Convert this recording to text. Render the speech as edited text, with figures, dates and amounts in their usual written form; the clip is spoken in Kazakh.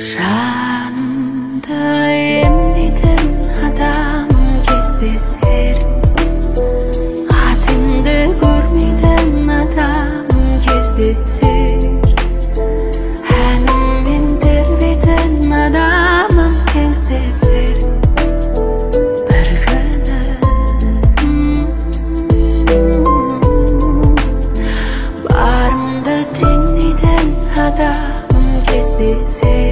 Жанымда емдейтін адамым кездесер, қатыңды көрмейтін адамым кездесер, әніммен тербейтін адамым кездесер бір күні. Барымды теңдейтін адамым кездесер.